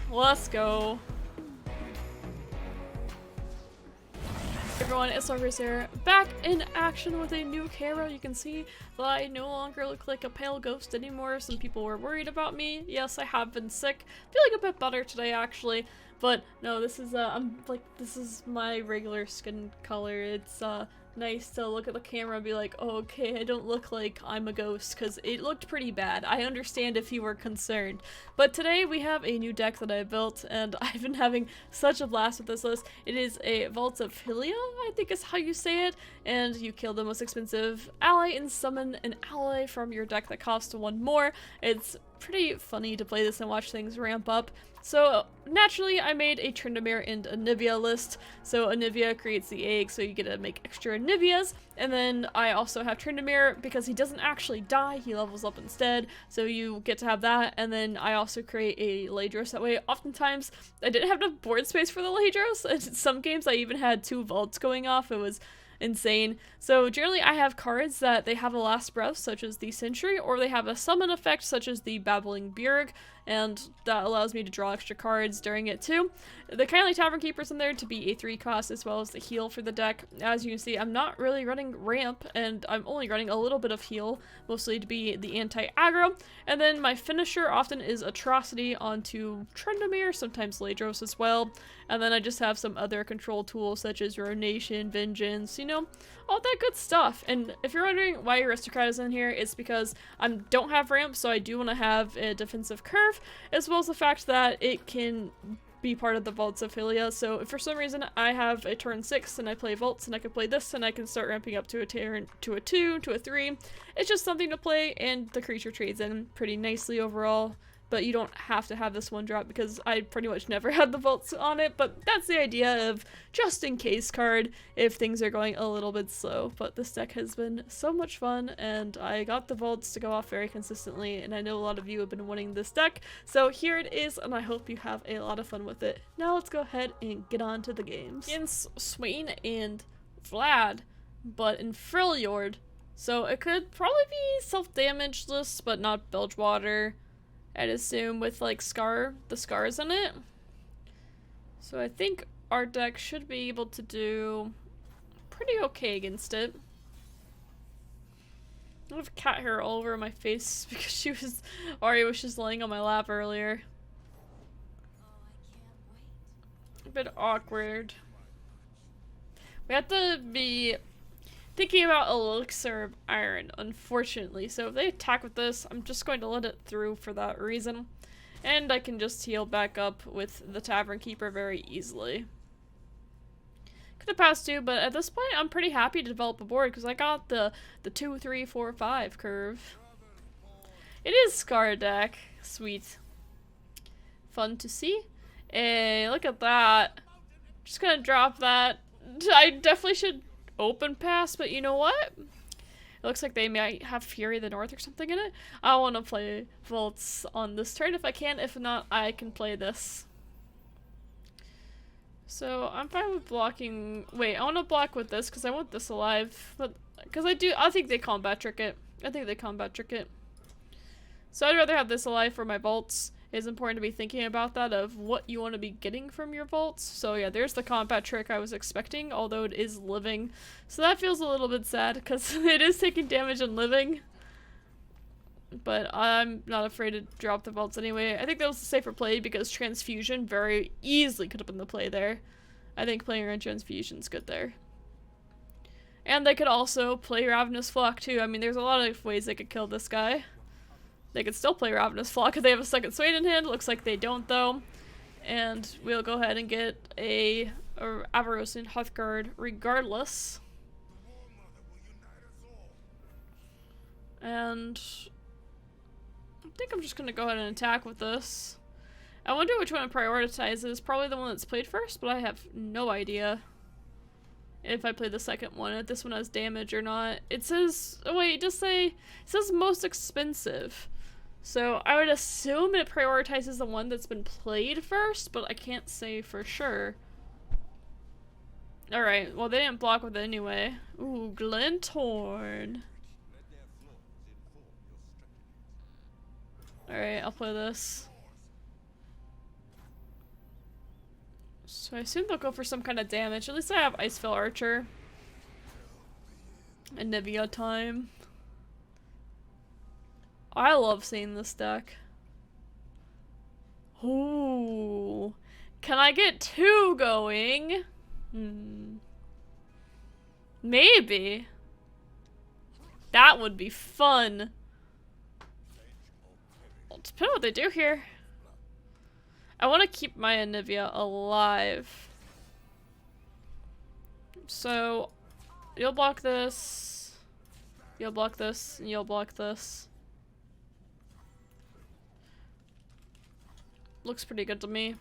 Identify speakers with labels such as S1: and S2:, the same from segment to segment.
S1: Let's go. Hey everyone, it's Lovers here, back in action with a new camera. You can see that I no longer look like a pale ghost anymore. Some people were worried about me. Yes, I have been sick. Feeling a bit better today actually, but no, this is this is my regular skin color. It's nice to look at the camera and be like, oh, okay, I don't look like I'm a ghost, because it looked pretty bad. I understand if you were concerned. But today we have a new deck that I built, and I've been having such a blast with this list. It is a VAULTS of Helia, I think is how you say it, and you kill the most expensive ally and summon an ally from your deck that costs one more. It's pretty funny to play this and watch things ramp up. So naturally I made a Tryndamere and Anivia list. So Anivia creates the egg, so you get to make extra Anivias, and then I also have Tryndamere because he doesn't actually die, he levels up instead, so you get to have that. And then I also create a Ladros that way. Oftentimes I didn't have enough board space for the Ladros, and in some games I even had 2 vaults going off. It was insane. So generally I have cards that they have a last breath, such as the Sentry, or they have a summon effect such as the Babbling Bjerg, and that allows me to draw extra cards during it too. The Kindly Tavern Keeper's in there to be a 3 cost, as well as the heal for the deck. As you can see, I'm not really running ramp, and I'm only running a little bit of heal, mostly to be the anti-aggro. And then my finisher often is Atrocity onto Tryndamere, sometimes Ladros as well. And then I just have some other control tools such as Ruination, Vengeance, you know, all that good stuff. And if you're wondering why Aristocrat is in here, it's because I don't have ramp, so I do want to have a defensive curve, as well as the fact that it can be part of the VAULTS of Helia. So if for some reason I have a turn 6 and I play VAULTS and I can play this and I can start ramping up to a turn, to a 2, to a 3. It's just something to play, and the creature trades in pretty nicely overall. But you don't have to have this one drop because I pretty much never had the vaults on it. But that's the idea of just in case card if things are going a little bit slow. But this deck has been so much fun, and I got the vaults to go off very consistently, and I know a lot of you have been wanting this deck. So here it is, and I hope you have a lot of fun with it. Now let's go ahead and get on to the games. Against Swain and Vlad, but in Freljord. So it could probably be self-damage list, but not Bilgewater, I'd assume, with like the scars in it. So I think our deck should be able to do pretty okay against it. I have cat hair all over my face because Ari was just laying on my lap earlier. A bit awkward. We have to be thinking about Elixir of Iron, unfortunately. So if they attack with this, I'm just going to let it through for that reason. And I can just heal back up with the Tavern Keeper very easily. Could have passed 2, but at this point I'm pretty happy to develop a board because I got the 2, 3, 4, 5 curve. It is Scar deck. Sweet. Fun to see. Hey, look at that. Just gonna drop that. I definitely should open pass, but you know what? It looks like they might have Fury of the North or something in it. I want to play vaults on this turn if I can. If not, I can play this. So I'm fine with blocking. Wait, I want to block with this because I want this alive. But because I think they combat trick it. So I'd rather have this alive for my vaults. It's important to be thinking about that, of what you want to be getting from your vaults. So yeah, there's the combat trick I was expecting, although it is living. So that feels a little bit sad because it is taking damage and living. But I'm not afraid to drop the vaults anyway. I think that was a safer play because Transfusion very easily could have been the play there. I think playing around Transfusion's good there. And they could also play Ravenous Flock too. I mean, there's a lot of ways they could kill this guy. They could still play Ravenous Flock if they have a second Swain in hand. Looks like they don't though. And we'll go ahead and get a Avarosian Hearthguard regardless. And I think I'm just gonna go ahead and attack with this. I wonder which one it prioritizes. Probably the one that's played first, but I have no idea if I play the second one, if this one has damage or not. It says, oh wait, it says most expensive. So I would assume it prioritizes the one that's been played first, but I can't say for sure. Alright, well they didn't block with it anyway. Ooh, Glinthorn. Alright, I'll play this. So I assume they'll go for some kind of damage. At least I have Iceville Archer. Anivia time. I love seeing this deck. Ooh. Can I get 2 going? Maybe. That would be fun. Well, depending on what they do here. I want to keep my Anivia alive. So, you'll block this. You'll block this, and you'll block this. Looks pretty good to me.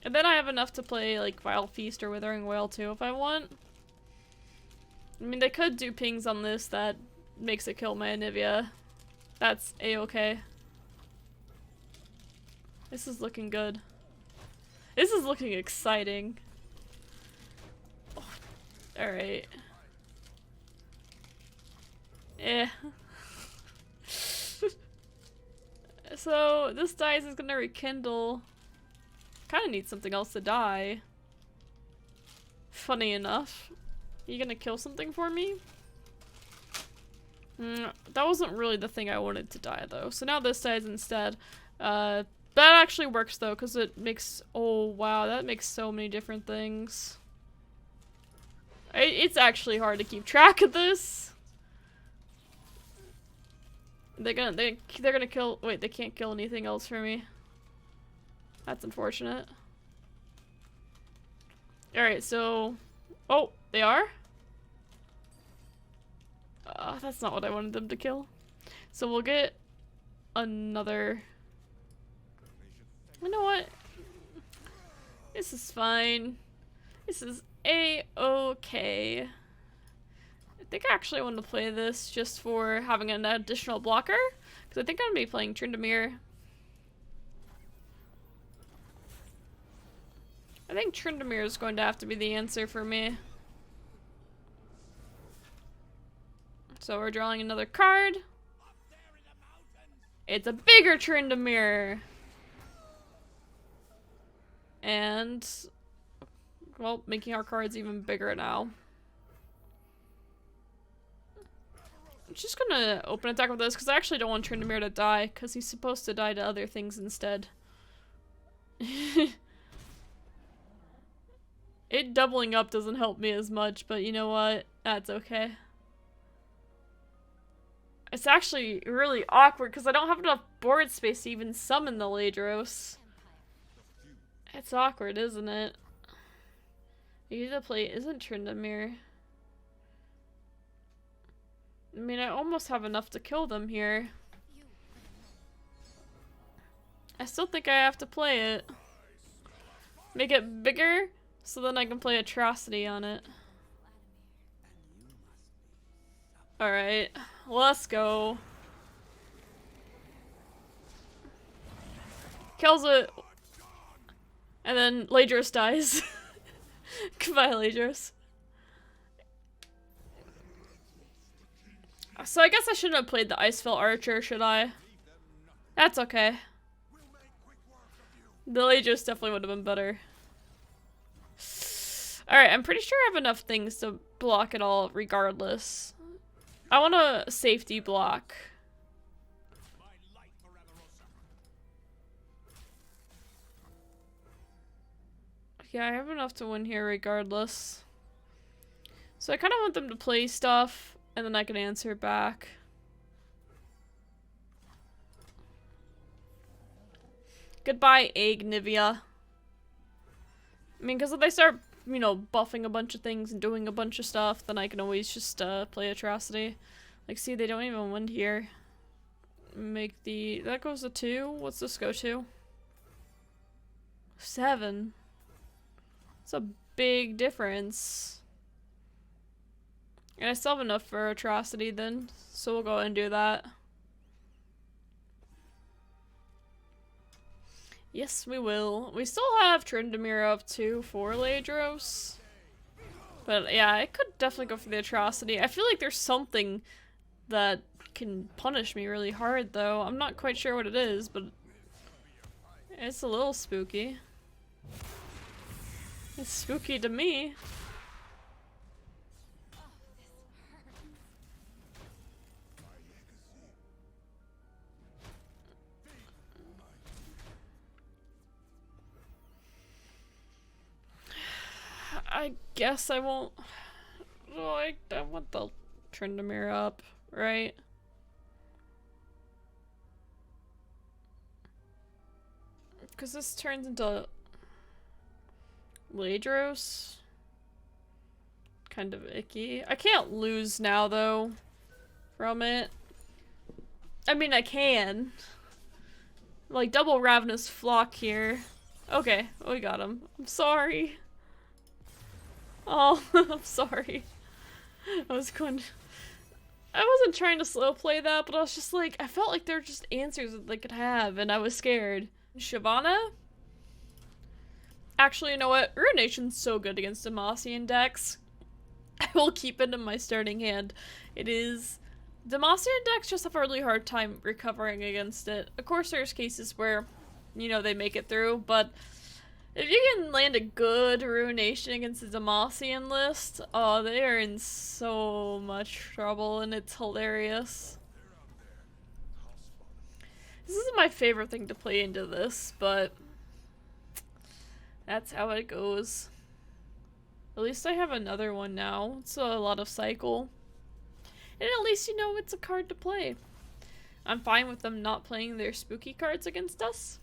S1: And then I have enough to play like Vile Feast or Withering Wail too if I want. I mean, they could do pings on this that makes it kill my Anivia. That's a-okay. This is looking good. This is looking exciting. Oh, alright. Eh. So, this dies is gonna rekindle. Kinda need something else to die. Funny enough. You gonna kill something for me? That wasn't really the thing I wanted to die though. So now this dies instead. That actually works though, because it makes— oh wow, that makes so many different things. It's actually hard to keep track of this. They're gonna kill— wait, they can't kill anything else for me. That's unfortunate. Alright, so— oh, they are? That's not what I wanted them to kill. So we'll get another— you know what? This is fine. This is a-okay. I think I actually want to play this just for having an additional blocker, because I think I'm going to be playing Tryndamere. I think Tryndamere is going to have to be the answer for me. So we're drawing another card. It's a bigger Tryndamere. And, well, making our cards even bigger now. I'm just gonna open attack with this because I actually don't want Tryndamere to die, because he's supposed to die to other things instead. It doubling up doesn't help me as much, but you know what? That's okay. It's actually really awkward because I don't have enough board space to even summon the Ladros. It's awkward, isn't it? You need to play— isn't Tryndamere? I mean, I almost have enough to kill them here. I still think I have to play it. Make it bigger, so then I can play Atrocity on it. Alright, let's go. Kills it. And then Ladros dies. Goodbye, Ladros. So I guess I shouldn't have played the Iceville Archer, should I? That's okay. The Ladros definitely would have been better. Alright, I'm pretty sure I have enough things to block it all regardless. I want a safety block. Yeah, I have enough to win here regardless. So I kind of want them to play stuff, and then I can answer back. Goodbye, Anivia. I mean, because if they start, you know, buffing a bunch of things and doing a bunch of stuff, then I can always just play Atrocity. Like, see, they don't even win here. Make the— that goes to 2. What's this go to? 7. It's a big difference. And I still have enough for Atrocity then, so we'll go ahead and do that. Yes, we will. We still have Tryndamere up too for Ladros. But yeah, I could definitely go for the Atrocity. I feel like there's something that can punish me really hard though. I'm not quite sure what it is, but it's a little spooky. It's spooky to me. I guess I won't. Oh, I want the Tryndamere up, right? Because this turns into Ladros. Kind of icky. I can't lose now, though, from it. I mean, I can. Like, double Ravenous Flock here. Okay, we got him. I'm sorry. Oh, I'm sorry. I wasn't trying to slow play that, but I was just like, I felt like there were just answers that they could have, and I was scared. Shyvana? Actually, you know what? Ruination's so good against Demacian decks. I will keep it in my starting hand. It is... Demacian decks just have a really hard time recovering against it. Of course, there's cases where, you know, they make it through, but if you can land a good Ruination against the Demacian list, oh, they are in so much trouble, and it's hilarious. This isn't my favorite thing to play into this, but that's how it goes. At least I have another one now. It's a lot of cycle. And at least you know it's a card to play. I'm fine with them not playing their spooky cards against us.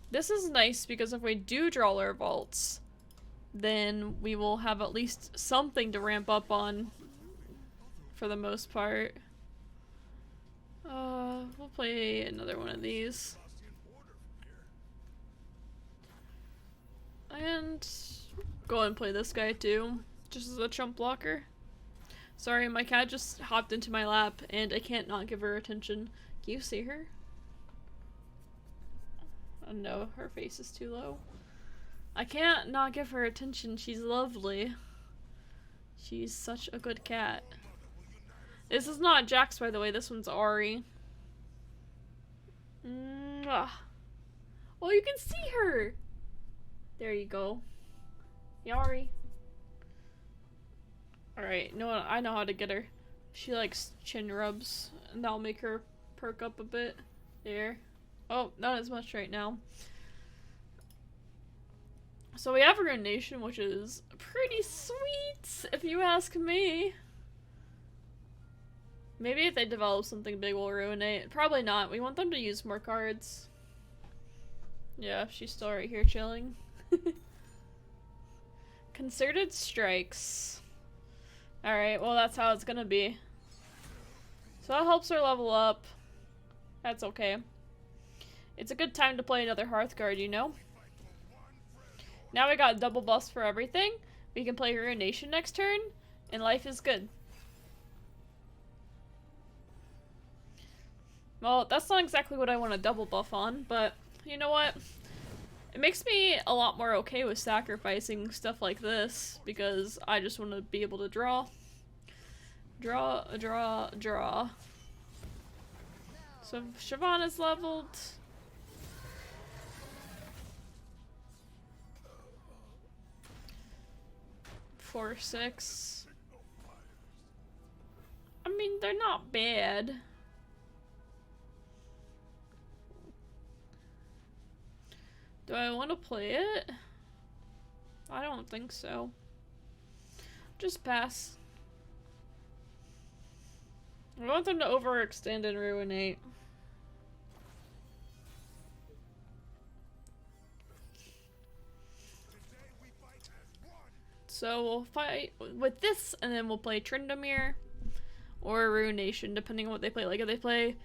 S1: This is nice because if we do draw our vaults, then we will have at least something to ramp up on for the most part. We'll play another one of these. And go and play this guy too, just as a chump blocker. Sorry, my cat just hopped into my lap and I can't not give her attention. Can you see her? Oh no, her face is too low. I can't not give her attention. She's lovely. She's such a good cat. This is not Jax, by the way. This one's Ari. Mwah. Oh, you can see her! There you go. Yari. Alright, no, I know how to get her. She likes chin rubs, and that'll make her perk up a bit. There. Oh, not as much right now. So we have Ruination, which is pretty sweet, if you ask me. Maybe if they develop something big, we'll ruinate. Probably not. We want them to use more cards. Yeah, she's still right here chilling. Concerted strikes. Alright, well that's how it's gonna be. So that helps her level up. That's okay. It's a good time to play another Hearthguard, you know? Now we got double buffs for everything. We can play Ruination next turn, and life is good. Well, that's not exactly what I want to double buff on, but you know what? It makes me a lot more okay with sacrificing stuff like this, because I just want to be able to draw. Draw, draw, draw. So Shyvana's leveled. Four, 6. I mean, they're not bad. Do I want to play it? I don't think so. Just pass. I want them to overextend and ruinate. So we'll fight with this, and then we'll play Tryndamere or Ruination, depending on what they play. Like if they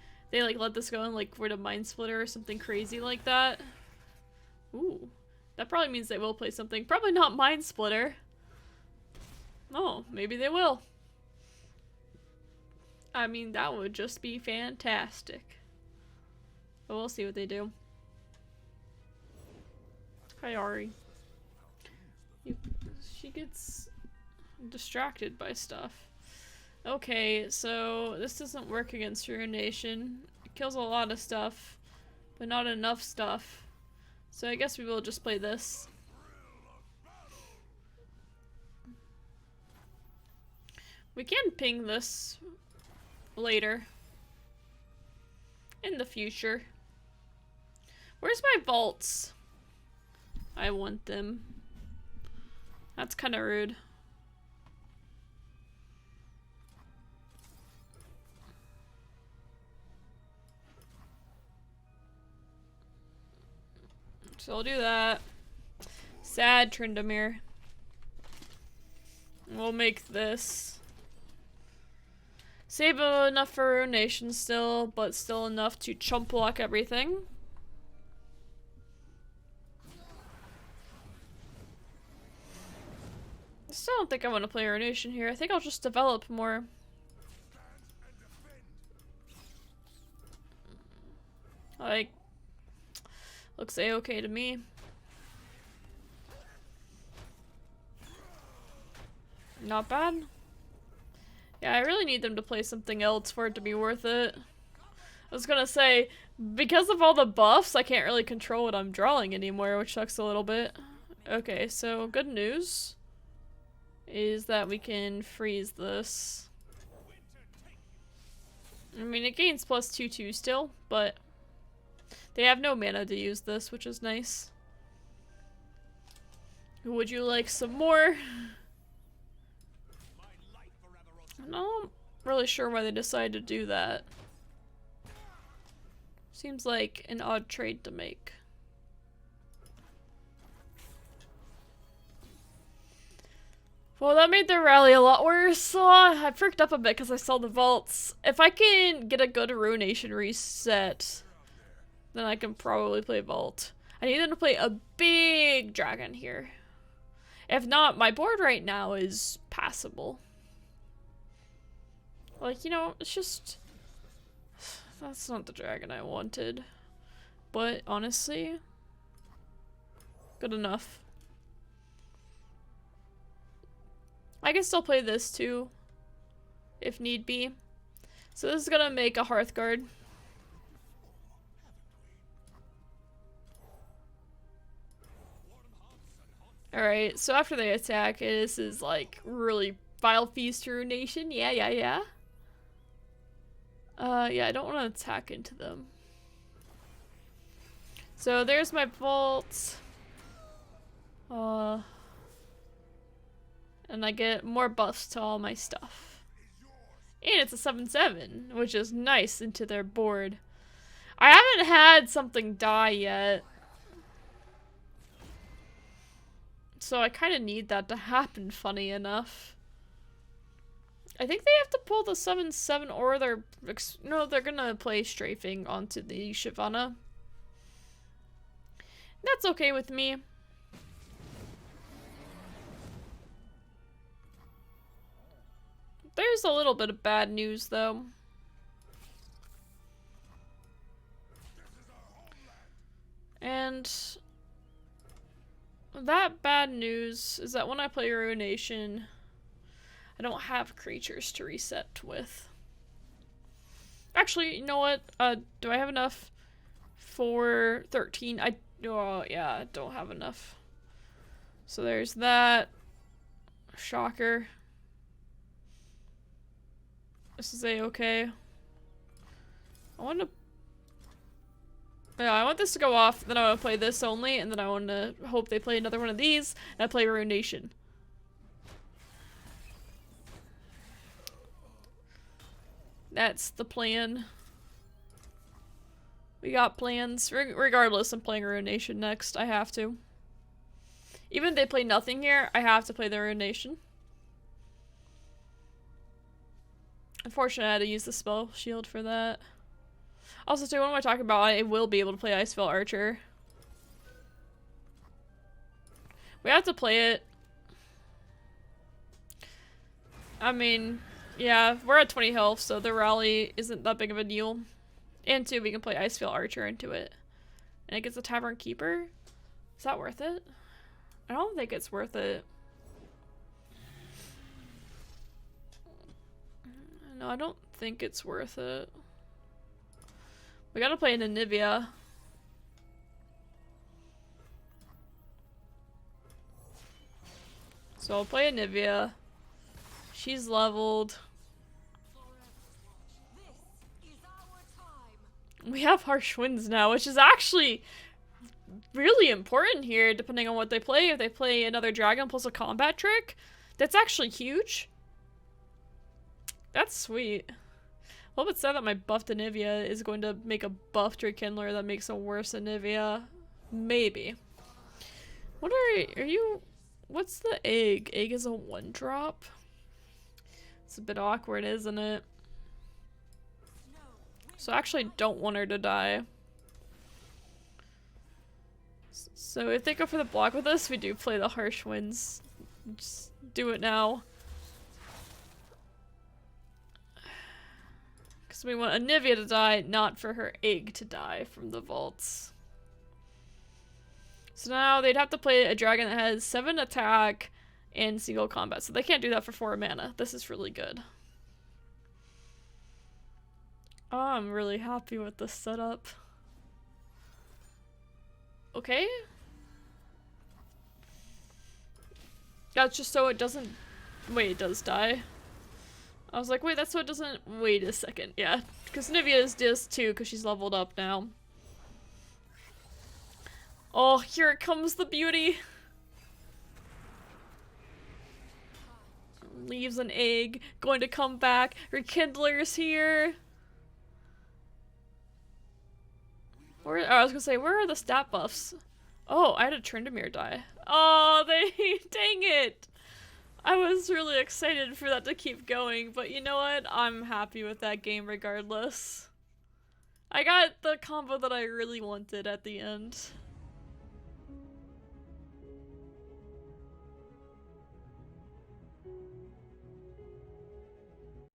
S1: like let this go and like rid of Mind Splitter or something crazy like that. Ooh, that probably means they will play something. Probably not Mind Splitter. Oh, maybe they will. I mean, that would just be fantastic. But we'll see what they do. Hi, Ari. She gets distracted by stuff. Okay, so this doesn't work against Ruination. It kills a lot of stuff, but not enough stuff. So I guess we will just play this. We can ping this later. In the future. Where's my vaults? I want them. That's kind of rude. So I'll do that. Sad Tryndamere. We'll make this. Save enough for Ruination still, but still enough to chump block everything. I still don't think I want to play Ruination here. I think I'll just develop more. Like, looks a-okay to me. Not bad. Yeah, I really need them to play something else for it to be worth it. I was gonna say, because of all the buffs, I can't really control what I'm drawing anymore, which sucks a little bit. Okay, so good news is that we can freeze this. I mean, it gains plus 2/2 still, but they have no mana to use this, which is nice. Would you like some more? I'm not really sure why they decided to do that. Seems like an odd trade to make. Well, that made their rally a lot worse, so I freaked up a bit because I saw the vaults. If I can get a good Ruination reset, then I can probably play vault. I need them to play a big dragon here. If not, my board right now is passable. Like, you know, it's just... That's not the dragon I wanted. But, honestly... Good enough. I can still play this, too. If need be. So this is gonna make a Hearthguard. Alright, so after they attack, this is, like, really Vile Feast Ruination. Yeah. Yeah, I don't want to attack into them. So there's my vault. And I get more buffs to all my stuff. And it's a 7/7, which is nice into their board. I haven't had something die yet. So I kind of need that to happen, funny enough. I think they have to pull the 7/7 or they're... No, they're gonna play Strafing onto the Shyvana. That's okay with me. There's a little bit of bad news, though. And... that bad news is that when I play Ruination... I don't have creatures to reset with. Actually, you know what? Do I have enough for 13? Oh, yeah, I don't have enough. So there's that. Shocker. This is a-okay. I want to... Yeah, I want this to go off, then I want to play this only, and then I want to hope they play another one of these, and I play Ruination. That's the plan. We got plans. Regardless, I'm playing Ruination next. I have to. Even if they play nothing here, I have to play the Ruination. Unfortunately, I had to use the spell shield for that. Also, too, what am I talking about? I will be able to play Icefell Archer. We have to play it. I mean... yeah, we're at 20 health, so the rally isn't that big of a deal. And two, we can play Icefell Archer into it. And it gets a Tavern Keeper. Is that worth it? I don't think it's worth it. No, I don't think it's worth it. We gotta play an Anivia. So I'll play Anivia. She's leveled. We have Harsh Winds now, which is actually really important here, depending on what they play. If they play another dragon plus a combat trick, that's actually huge. That's sweet. A little bit sad that my buffed Anivia is going to make a buffed Rekindler that makes a worse Anivia. Maybe. What are you? What's the egg? Egg is a 1-drop? It's a bit awkward, isn't it? So I actually don't want her to die. So if they go for the block with us, we do play the Harsh Winds. Just do it now. Because we want Anivia to die, not for her egg to die from the vaults. So now they'd have to play a dragon that has 7 attack and single combat. So they can't do that for 4 mana. This is really good. Oh, I'm really happy with this setup. Okay. That's just so it doesn't... Wait, it does die. I was like, wait, that's so it doesn't... Wait a second. Yeah, because Anivia is just 2 because she's leveled up now. Oh, here it comes, the beauty. Leaves an egg. Going to come back. Rekindler's here. Where, I was gonna say, where are the stat buffs? Oh, I had a Tryndamere die. Oh, dang it! I was really excited for that to keep going, but you know what? I'm happy with that game regardless. I got the combo that I really wanted at the end.